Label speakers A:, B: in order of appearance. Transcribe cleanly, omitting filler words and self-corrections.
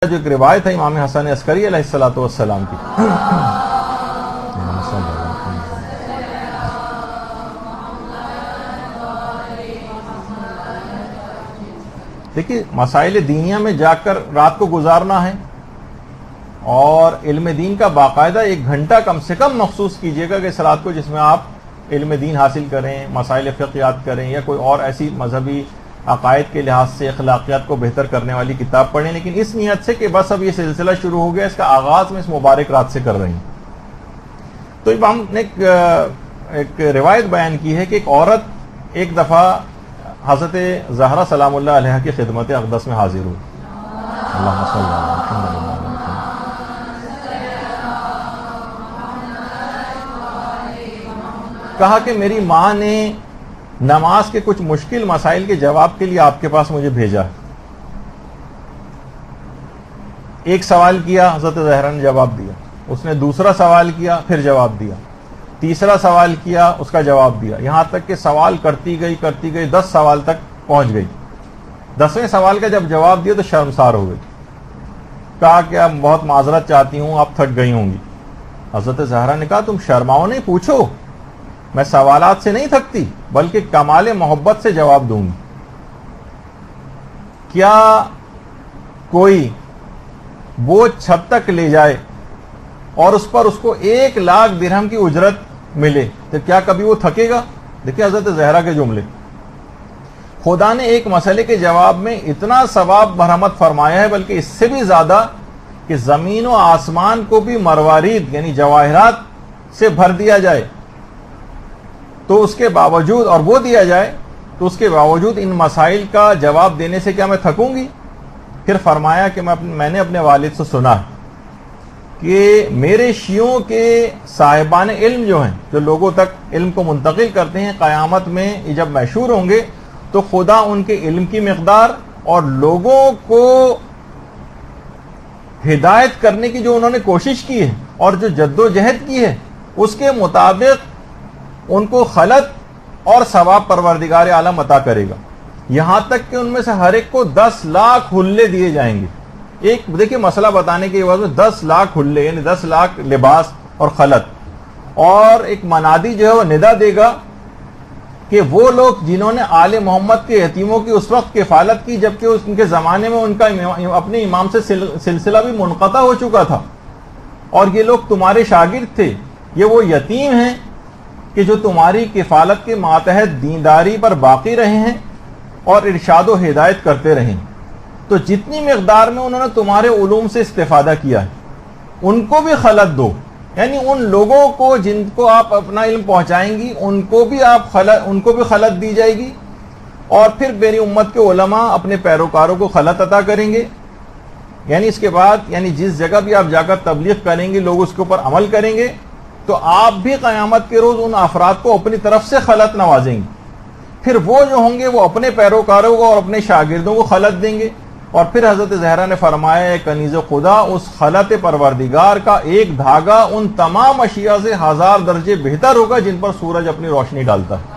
A: جو ایک روایت ہے امام حسن عسکری علیہ الصلوۃ والسلام کی، دیکھیے مسائل دینیہ میں جا کر رات کو گزارنا ہے، اور علم دین کا باقاعدہ 1 گھنٹہ کم سے کم مخصوص کیجیے گا کہ اس رات کو، جس میں آپ علم دین حاصل کریں، مسائل فقہیات کریں، یا کوئی اور ایسی مذہبی عقائد کے لحاظ سے اخلاقیات کو بہتر کرنے والی کتاب پڑھیں، لیکن اس نیت سے کہ بس اب یہ سلسلہ شروع ہو گیا، اس کا آغاز میں اس مبارک رات سے کر رہی ہیں۔ تو امام نے ایک روایت بیان کی ہے کہ ایک عورت ایک دفعہ حضرت زہرا سلام اللہ علیہ کی خدمت اقدس میں حاضر ہوئی، اللہم صلی اللہ علیہ وسلم، کہا کہ میری ماں نے نماز کے کچھ مشکل مسائل کے جواب کے لیے آپ کے پاس مجھے بھیجا۔ ایک سوال کیا، حضرت زہرا نے جواب دیا، اس نے دوسرا سوال کیا، پھر جواب دیا، تیسرا سوال کیا، اس کا جواب دیا، یہاں تک کہ سوال کرتی گئی 10 سوال تک پہنچ گئی۔ 10ویں سوال کا جب جواب دیا تو شرمسار ہو گئی، کہا کہ اب بہت معذرت چاہتی ہوں، آپ تھک گئی ہوں گی۔ حضرت زہرا نے کہا تم شرماؤ نہیں، پوچھو، میں سوالات سے نہیں تھکتی بلکہ کمال محبت سے جواب دوں گی۔ کیا کوئی بوجھ چھت تک لے جائے اور اس پر اس کو 1,00,000 درہم کی اجرت ملے تو کیا کبھی وہ تھکے گا؟ دیکھیں حضرت زہرا کے جملے، خدا نے ایک مسئلے کے جواب میں اتنا ثواب مرحمت فرمایا ہے، بلکہ اس سے بھی زیادہ کہ زمین و آسمان کو بھی مروارید یعنی جواہرات سے بھر دیا جائے تو اس کے باوجود، اور وہ دیا جائے تو اس کے باوجود ان مسائل کا جواب دینے سے کیا میں تھکوں گی؟ پھر فرمایا کہ میں نے اپنے والد سے سنا کہ میرے شیعوں کے صاحبان علم جو ہیں، جو لوگوں تک علم کو منتقل کرتے ہیں، قیامت میں یہ جب محشور ہوں گے تو خدا ان کے علم کی مقدار اور لوگوں کو ہدایت کرنے کی جو انہوں نے کوشش کی ہے اور جو جد و جہد کی ہے، اس کے مطابق ان کو خلط اور ثواب پروردگار عالم عطا کرے گا، یہاں تک کہ ان میں سے ہر ایک کو 10 لاکھ حلے دیے جائیں گے۔ ایک دیکھیں مسئلہ بتانے کے بعد 10 لاکھ حلے یعنی 10 لاکھ لباس اور خلط، اور ایک منادی جو ہے وہ ندا دے گا کہ وہ لوگ جنہوں نے آل محمد کے یتیموں کی اس وقت کفالت کی جبکہ ان کے زمانے میں ان کا اپنے امام سے سلسلہ بھی منقطع ہو چکا تھا، اور یہ لوگ تمہارے شاگرد تھے، یہ وہ یتیم ہیں کہ جو تمہاری کفالت کے ماتحت دینداری پر باقی رہے ہیں اور ارشاد و ہدایت کرتے رہے ہیں، تو جتنی مقدار میں انہوں نے تمہارے علوم سے استفادہ کیا ہے ان کو بھی خلط دو، یعنی ان لوگوں کو جن کو آپ اپنا علم پہنچائیں گی ان کو بھی خلط دی جائے گی، اور پھر میری امت کے علماء اپنے پیروکاروں کو خلط عطا کریں گے، یعنی اس کے بعد یعنی جس جگہ بھی آپ جا کر تبلیغ کریں گے لوگ اس کے اوپر عمل کریں گے، تو آپ بھی قیامت کے روز ان افراد کو اپنی طرف سے خلط نوازیں گے، پھر وہ جو ہوں گے وہ اپنے پیروکاروں کو اور اپنے شاگردوں کو خلط دیں گے، اور پھر حضرت زہرا نے فرمایا ہے کنیز خدا اس خلط پروردگار کا ایک دھاگا ان تمام اشیاء سے 1000 درجے بہتر ہوگا جن پر سورج اپنی روشنی ڈالتا ہے۔